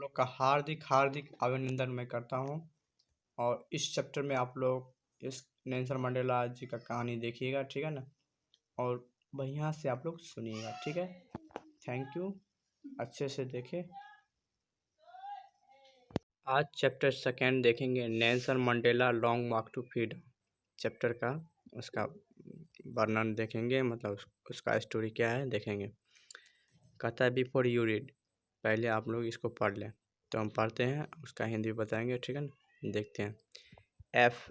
लोग का हार्दिक हार्दिक अभिनंदन मैं करता हूँ। और इस चैप्टर में आप लोग इस नेल्सन मंडेला जी का कहानी देखिएगा, ठीक है ना। और बढ़िया से आप लोग सुनिएगा, ठीक है। थैंक यू, अच्छे से देखें। आज चैप्टर सेकेंड देखेंगे, Nelson Mandela long walk to freedom. Chapter का उसका वर्णन देखेंगे, मतलब उसका स्टोरी क्या है देखेंगे। कहता है बिफोर यू रीड, पहले आप लोग इसको पढ़ लें। तो हम पढ़ते हैं, उसका हिंदी बताएंगे, ठीक है ना। देखते हैं। F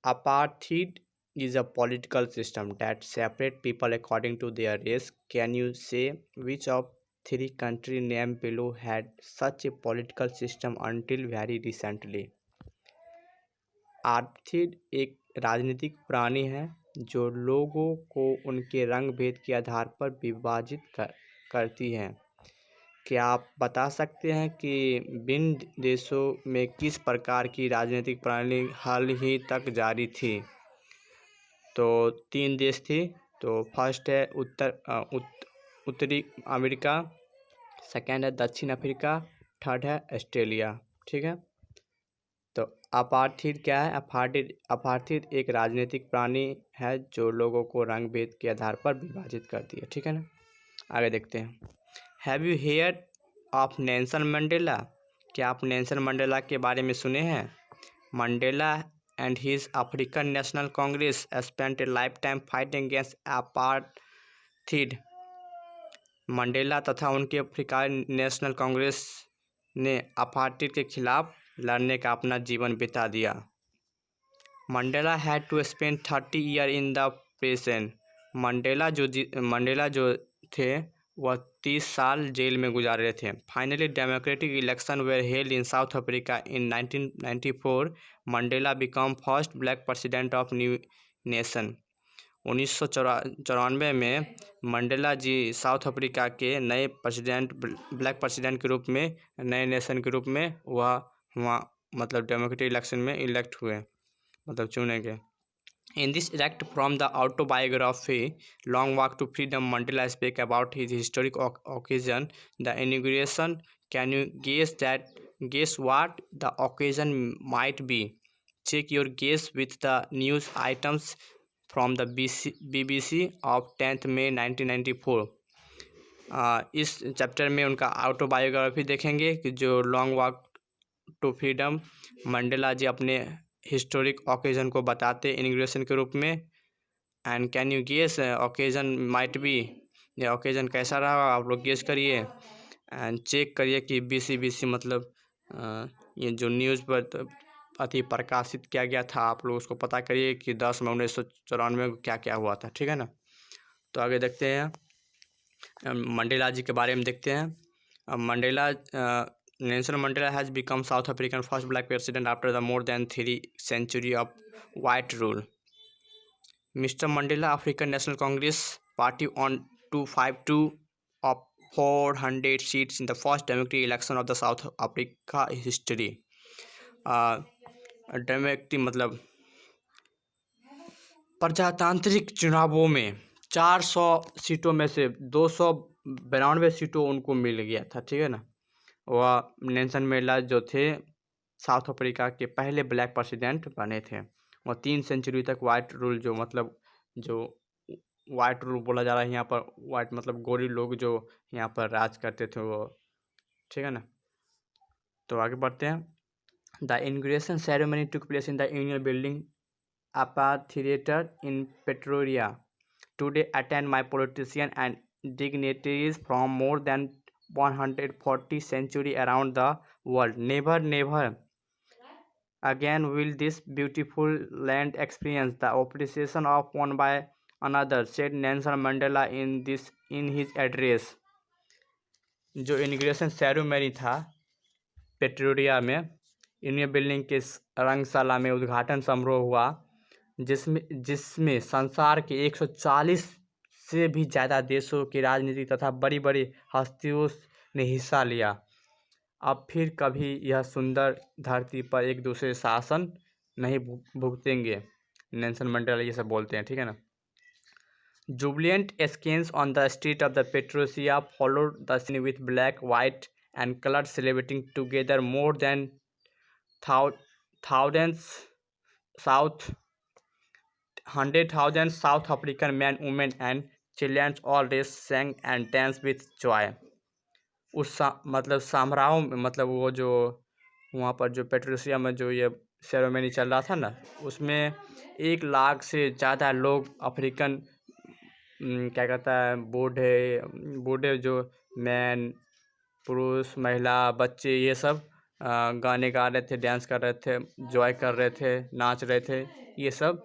apartheid is a political system that separate people according to their race. Can you say which of three country named below had such a political system until very recently? आर्थिड एक राजनीतिक प्राणी है जो लोगों को उनके रंग भेद के आधार पर विभाजित करती है। क्या आप बता सकते हैं कि विभिन्न देशों में किस प्रकार की राजनीतिक प्रणाली हाल ही तक जारी थी? तो 3 देश थी। तो फर्स्ट है उत्तरी अमेरिका, सेकंड है दक्षिण अफ्रीका, थर्ड है ऑस्ट्रेलिया, ठीक है। तो अपार्थीड क्या है? अपार्थीड एक राजनीतिक प्राणी है जो लोगों को रंग भेद के आधार पर विभाजित करती है, ठीक है ना। आगे देखते हैं। Have you heard of Nelson Mandela? क्या आप नेल्सन मंडेला के बारे में सुने हैं? Mandela and his African National Congress spent a lifetime fighting against apartheid. Mandela तथा उनके अफ्रीकान नेशनल कांग्रेस ने अपार्थिड के खिलाफ लड़ने का अपना जीवन बिता दिया। Mandela had to spend 30 year in the prison. Mandela जो थे वह 30 साल जेल में गुजार रहे थे। Finally democratic election where held in south Africa in 1994। Mandela become first black president of new nation. 1994 में मंडेला जी साउथ अफ्रीका के नए प्रेसिडेंट, ब्लैक प्रेसिडेंट के रूप में, नए नेशन के रूप में वहाँ मतलब डेमोक्रेटिक इलेक्शन में इलेक्ट हुए, मतलब चुने गए। In this extract from the autobiography Long Walk to Freedom, Mandela speaks about his historic occasion, the inauguration. Can you guess what the occasion might be? Check your guess with the news items from the BBC of 10th May 1994. इस chapter में उनका autobiography देखेंगे कि जो long walk to freedom Mandela ji अपने historic occasion को बताते inauguration के रूप में। And can you guess occasion might be, ये ओकेजन कैसा रहा आप लोग गेस करिए। एंड चेक करिए कि बीसी मतलब ये जो न्यूज़ पर अति प्रकाशित किया गया था, आप लोग उसको पता करिए कि 10 मई 1994 को क्या क्या हुआ था, ठीक है ना। तो आगे देखते हैं, मंडेला जी के बारे में देखते हैं। Mandela Nelson Mandela has become South African first black president after the more than 3 century of white rule. Mr. Mandela, African National Congress Party won 252 of 400 seats in the first democratic election of the South Africa history. Democratic मतलब प्रजातांत्रिक चुनावों में 400 सीटों में से 292 सीटों उनको मिल गया था, ठीक है ना। वह नेल्सन मंडेला जो थे साउथ अफ्रीका के पहले ब्लैक प्रेसिडेंट बने थे। वह 3 सेंचुरी तक वाइट रूल, जो मतलब जो वाइट रूल बोला जा रहा है यहाँ पर, वाइट मतलब गोरी लोग जो यहाँ पर राज करते थे वो, ठीक है ना। तो आगे बढ़ते हैं। The inauguration ceremony took place in the union building theatre in Pretoria. Today attend my politician and dignitaries from more than 140 century around the world. Never again will this beautiful land experience the oppression of one by another, said Nelson Mandela in his address. जो inauguration ceremony था Pretoria में, union building के रंगशाला में उद्घाटन समारोह हुआ, जिसमें संसार के 140 से भी ज़्यादा देशों की राजनीति तथा बड़ी बड़ी हस्तियों ने हिस्सा लिया। अब फिर कभी यह सुंदर धरती पर एक दूसरे शासन नहीं भुगतेंगे, नेल्सन मंडेला ये सब बोलते हैं, ठीक है ना। Jubilant scenes on the street of the Pretoria followed the scene with black, white and color celebrating together more than thousands South 100,000 South African men, women, and children all race sang and danced with joy. मतलब समारोह में, मतलब वो जो वहाँ पर जो पेट्रोसिया में जो ये सेरेमनी चल रहा था ना, उसमें 1 लाख से ज़्यादा लोग अफ्रीकन क्या कहता है, बूढ़े बूढ़े जो मैन, पुरुष, महिला, बच्चे, ये सब गाने गा रहे थे, डांस कर रहे थे, जॉय कर रहे थे, नाच रहे थे। ये सब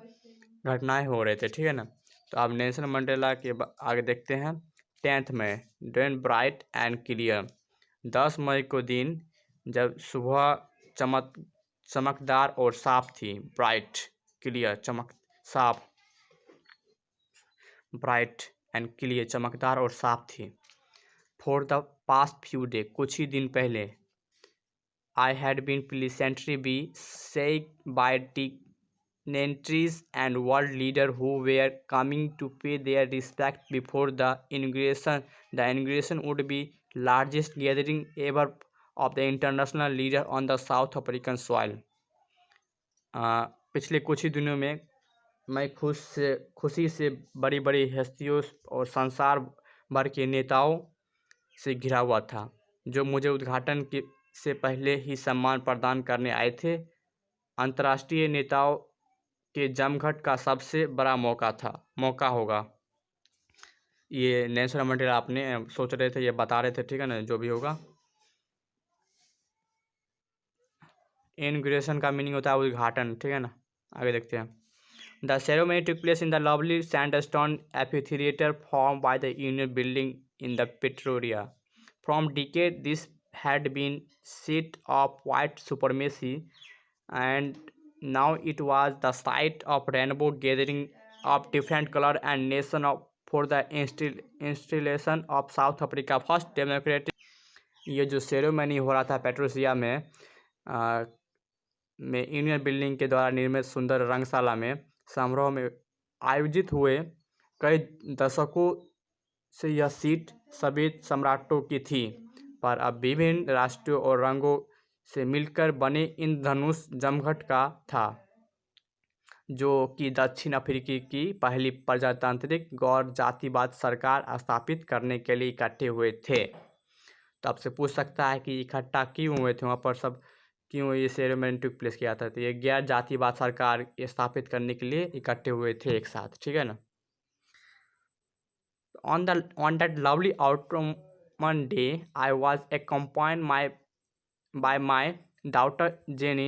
घटनाएं हो रहे थे, ठीक है ना। तो अब नेल्सन मंडेला के आगे देखते हैं। 10 May then bright and clear. 10 मई को दिन जब सुबह चमकदार और साफ थी। ब्राइट, क्लियर, साफ, ब्राइट एंड क्लियर, चमकदार और साफ थी। For the past few day, कुछ ही दिन पहले, I had been pleasantly besieged by dignitaries and world leaders who were coming to pay their respect before the inauguration. The inauguration would be largest gathering ever of the international leader on the South African soil. पिछले कुछ ही दिनों में मैं खुशी से बड़ी बड़ी हस्तियों और संसार भर के नेताओं से घिरा हुआ था, जो मुझे उद्घाटन से पहले ही सम्मान प्रदान करने आए थे। अंतर्राष्ट्रीय नेताओं के जमघट का सबसे बड़ा मौका होगा। ये नेल्सन मंडेला आपने सोच रहे थे, ये बता रहे थे, ठीक है ना, जो भी होगा। इनॉग्रेशन का मीनिंग होता है उद्घाटन, ठीक है ना। आगे देखते हैं। The ceremony took place in the lovely sandstone amphitheatre form by the union building in the Pretoria. From decade this had been seat of white supremacy, and now it was the site of rainbow gathering of different color and nation for the installation of South Africa first democratic। ये जो ceremony हो रहा था पेट्रोसिया में union building के द्वारा निर्मित सुंदर रंगशाला में समारोह में आयोजित हुए कई दशकों से यह सीट सभी सम्राटों की थी, पर अब विभिन्न राष्ट्रों और रंगों से मिलकर बने इन धनुष जमघट का था, जो कि दक्षिण अफ्रीकी की पहली प्रजातांत्रिक गौर जातिवाद सरकार स्थापित करने के लिए इकट्ठे हुए थे। तो आपसे पूछ सकता है कि इकट्ठा क्यों हुए थे वहाँ पर सब, क्यों ये सेरेमनी टुक प्लेस किया था। तो ये गैर जातिवाद सरकार स्थापित करने के लिए इकट्ठे हुए थे एक साथ, ठीक है ना। On that lovely autumn day, I was accompanied by my daughter Jenny.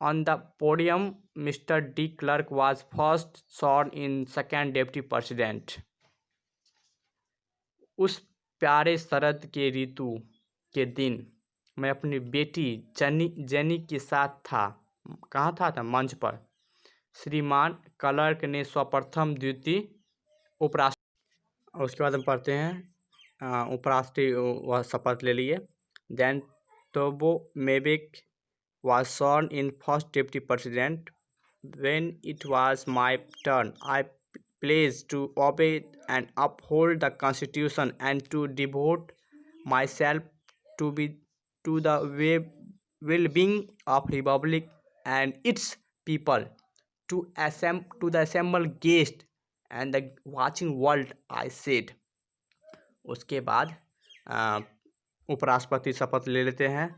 On the podium, Mr. De Klerk was first sworn in second deputy president. उस प्यारे शरद के ऋतु के दिन मैं अपनी बेटी जेनी के साथ था। कहाँ था? मंच पर। श्रीमान क्लर्क ने सर्वप्रथम द्वितीय उपराष्ट्रपति, उसके बाद हम पढ़ते हैं उपराष्ट्रपति वह शपथ ले लिए। Then Thabo Mbeki was sworn in first deputy president. When it was my turn, I pledged to obey and uphold the constitution and to devote myself to the well-being of republic and its people, to the assembled guests and the watching world, I said। उसके बाद उपराष्ट्रपति शपथ ले लेते हैं।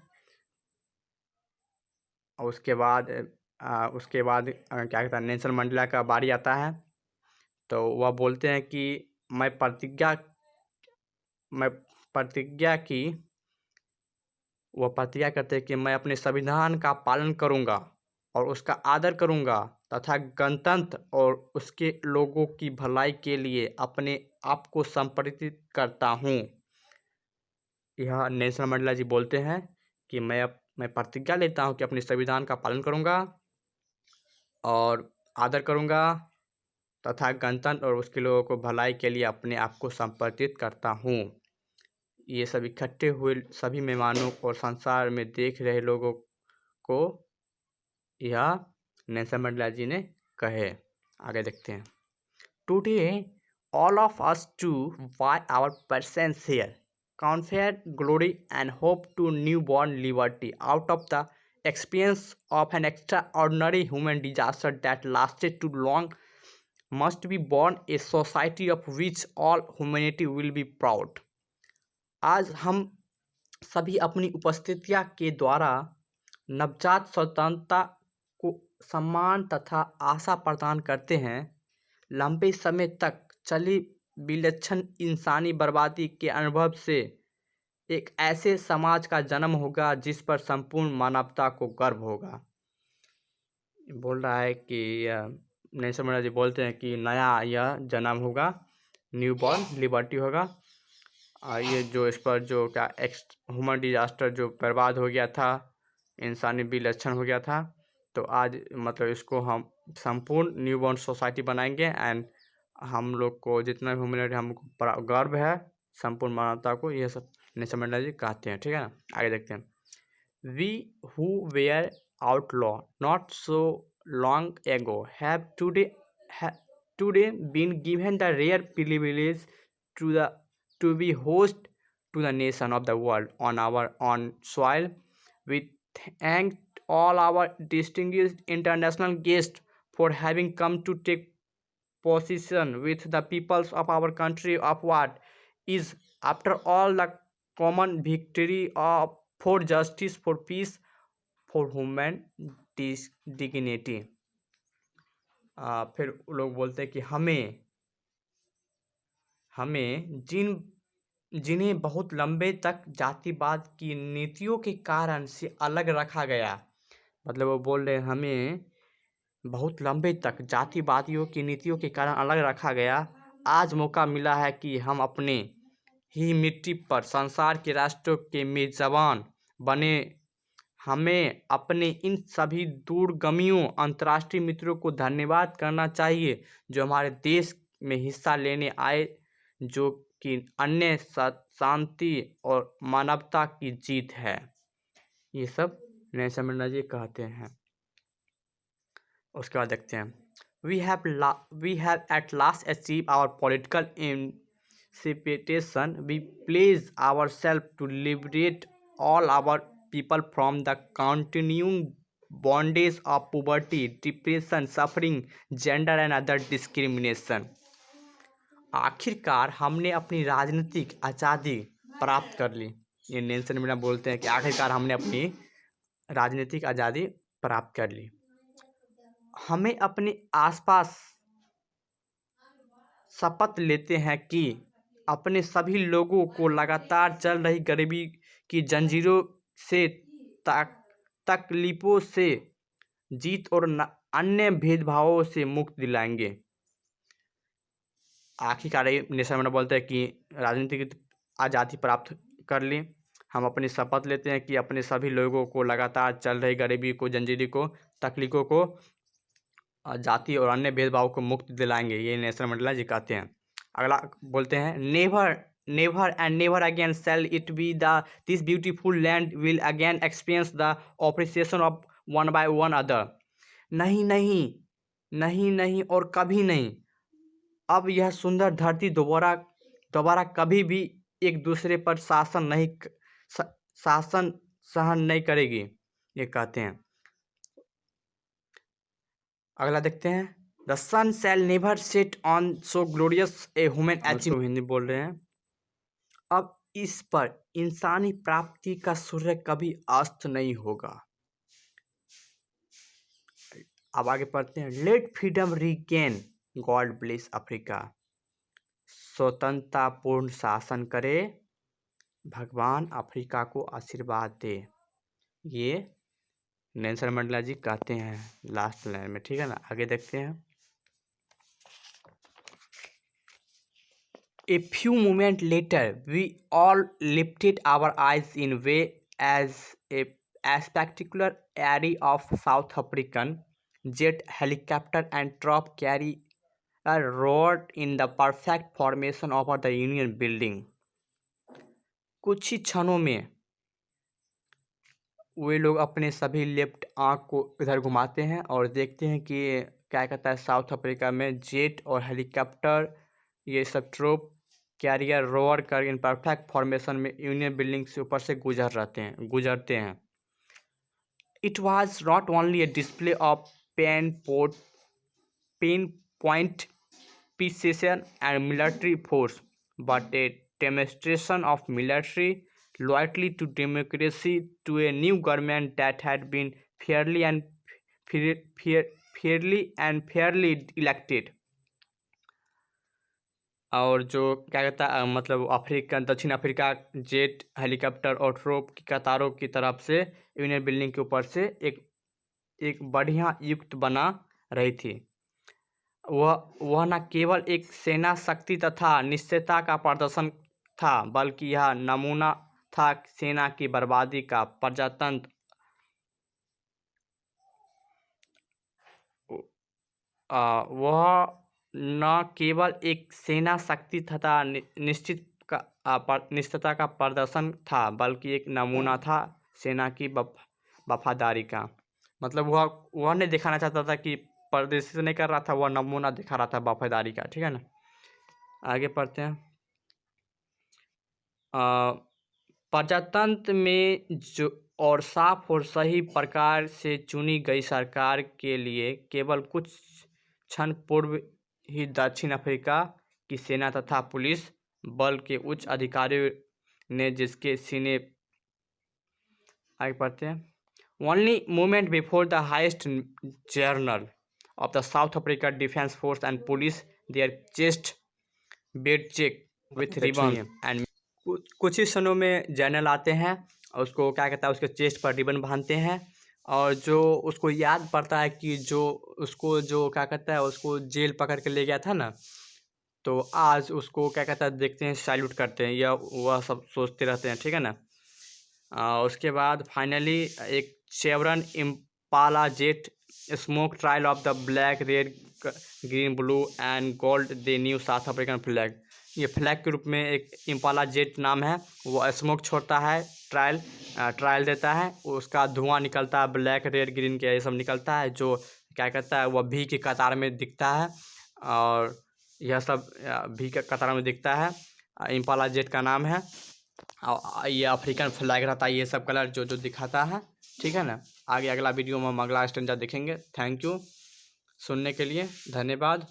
और उसके बाद क्या कहता है, नेल्सन मंडेला का बारी आता है। तो वह बोलते हैं कि मैं प्रतिज्ञा करते हैं कि मैं अपने संविधान का पालन करूंगा और उसका आदर करूंगा तथा गणतंत्र और उसके लोगों की भलाई के लिए अपने आप को समर्पित करता हूं। यह नेल्सन मंडेला जी बोलते हैं कि मैं प्रतिज्ञा लेता हूं कि अपने संविधान का पालन करूंगा और आदर करूंगा तथा गणतंत्र और उसके लोगों को भलाई के लिए अपने आप को समर्पित करता हूं। ये सब इकट्ठे हुए सभी मेहमानों और संसार में देख रहे लोगों को यह नेल्सन मंडेला जी ने कहे। आगे देखते हैं। Today all of us do by our presence here. conferred glory and hope to newborn liberty out of the experience of an extraordinary human disaster that lasted too long must be born a society of which all humanity will be proud। आज हम सभी अपनी उपस्थितियाँ के द्वारा नवजात स्वतंत्रता को सम्मान तथा आशा प्रदान करते हैं। लंबे समय तक चली विलक्षण इंसानी बर्बादी के अनुभव से एक ऐसे समाज का जन्म होगा जिस पर संपूर्ण मानवता को गर्व होगा। बोल रहा है कि नेल्सन मंडेला जी बोलते हैं कि नया यह जन्म होगा, न्यू बॉर्न लिबर्टी होगा। ये जो इस पर जो क्या ह्यूमन डिजास्टर जो बर्बाद हो गया था, इंसानी विलक्षण हो गया था, तो आज मतलब इसको हम संपूर्ण न्यू बॉर्न सोसाइटी बनाएंगे। एंड हम लोग को जितना भी ह्यूमैनिटी हमको गर्व है संपूर्ण मानवता को, ये सब नेल्सन मंडेला जी कहते हैं। ठीक है ना, आगे देखते हैं। We who were outlaw not so long ago have today been given the rare privilege to be host to the nation of the world on our own soil। We thank all our distinguished international guests for having come to take position with the peoples of our country of what is after all the common victory of for justice, for peace, for human dignity। फिर लोग बोलते हैं कि हमें जिन्हें बहुत लंबे तक जातिवाद की नीतियों के कारण से अलग रखा गया, मतलब वो बोल रहे हैं हमें बहुत लंबे तक जातिवादियों की नीतियों के कारण अलग रखा गया, आज मौका मिला है कि हम अपने ही मिट्टी पर संसार के राष्ट्रों के मेजबान बने। हमें अपने इन सभी दूरगामियों अंतर्राष्ट्रीय मित्रों को धन्यवाद करना चाहिए जो हमारे देश में हिस्सा लेने आए, जो कि अन्य शांति और मानवता की जीत है। ये सब नेल्सन मंडेला जी कहते हैं। उसके बाद देखते हैं। We have at last achieved our political emancipation। We pledge ourselves to liberate all our people from the continuing bondage of poverty, depression, suffering, gender and other discrimination। आखिरकार हमने अपनी राजनीतिक आज़ादी प्राप्त कर ली। ये नेल्सन मंडेला बोलते हैं कि आखिरकार हमने अपनी राजनीतिक आज़ादी प्राप्त कर ली। हमें अपने आसपास शपथ लेते हैं कि अपने सभी लोगों को लगातार चल रही गरीबी की जंजीरों से, तकलीफों से जीत और अन्य भेदभावों से मुक्त दिलाएंगे। आखिरकार नेल्सन मंडेला बोलते हैं कि राजनीतिक आज़ादी प्राप्त कर ली, हम अपनी शपथ लेते हैं कि अपने सभी लोगों को लगातार चल रही गरीबी को, जंजीरों को, तकलीफों को, जाति और अन्य भेदभाव को मुक्त दिलाएंगे। ये नेल्सन मंडेला जी कहते हैं। अगला बोलते हैं, never and never again shall it be this beautiful land will again experience the oppression of one by another. नहीं नहीं नहीं नहीं और कभी नहीं, अब यह सुंदर धरती दोबारा कभी भी एक दूसरे पर शासन सहन नहीं करेगी, ये कहते हैं। अगला देखते हैं। The sun shall never set on so glorious a human achievement. Hindi बोल रहे हैं। अब इस पर इंसानी प्राप्ति का सूर्य कभी अस्त नहीं होगा। अब आगे पढ़ते हैं। Let freedom reign, god bless Africa. स्वतंत्रतापूर्ण शासन करे, भगवान अफ्रीका को आशीर्वाद दे। ये नेल्सन मंडेला जी कहते हैं लास्ट लाइन में। ठीक है ना, आगे देखते हैं। A few moments later, we all lifted our eyes in way as a spectacular array of South African jet helicopter and drop carrier roared in the perfect formation over the Union building। कुछ ही क्षणों में वे लोग अपने सभी left आँख को इधर घुमाते हैं और देखते हैं कि क्या कहता है, साउथ अफ्रीका में जेट और हेलीकॉप्टर, ये सब ट्रूप कैरियर रोअर कर इन परफेक्ट फॉर्मेशन में यूनियन बिल्डिंग से ऊपर से गुजरते हैं। It was not only A display of point precision and military force, but a demonstration of military loyalty to democracy to a new government that had been fairly elected। और जो क्या कहता है मतलब दक्षिण अफ्रीका जेट हेलीकॉप्टर और ट्रोप की कतारों की तरफ से यूनियन बिल्डिंग के ऊपर से एक बढ़िया युक्त बना रही थी। वह न केवल एक सेना शक्ति तथा निश्चयता का प्रदर्शन था, बल्कि यह नमूना था सेना की बर्बादी का। प्रजातंत्र वह न केवल एक सेना शक्ति तथा निश्चितता का प्रदर्शन था, बल्कि एक नमूना था सेना की वफादारी का। मतलब वह नहीं दिखाना चाहता था कि प्रदर्शित नहीं कर रहा था, वह नमूना दिखा रहा था वफादारी का। ठीक है ना, आगे पढ़ते हैं। प्रजातंत्र में जो और साफ और सही प्रकार से चुनी गई सरकार के लिए केवल कुछ क्षण पूर्व ही दक्षिण अफ्रीका की सेना तथा पुलिस बल के उच्च अधिकारियों ने जिसके सीने आगे पढ़ते हैं। Only moment before the highest general of the South Africa Defence Force and police their chest bed check with ribbon and कुछ ही क्षणों में जनरल आते हैं और उसको क्या कहता है उसके चेस्ट पर रिबन बांधते हैं और जो उसको याद पड़ता है कि जो क्या कहता है उसको जेल पकड़ के ले गया था ना, तो आज उसको क्या कहता है देखते हैं, सैल्यूट करते हैं, या वह सब सोचते रहते हैं। ठीक है ना, उसके बाद फाइनली एक शेवरन Impala jet smoke trial of the black red green blue and gold the new south African flag. ये फ्लैग के रूप में एक इम्पाला जेट नाम है, वो स्मोक छोड़ता है, ट्रायल देता है, उसका धुआं निकलता है, ब्लैक रेड ग्रीन के ये सब निकलता है, जो क्या कहता है वह भी की कतार में दिखता है, और यह सब भी के कतार में दिखता है। इम्पाला जेट का नाम है, और ये अफ्रीकन फ्लैग रहता है, ये सब कलर जो दिखाता है। ठीक है ना, आगे अगला वीडियो में हम अगला स्टैंडर्ड देखेंगे। थैंक यू सुनने के लिए, धन्यवाद।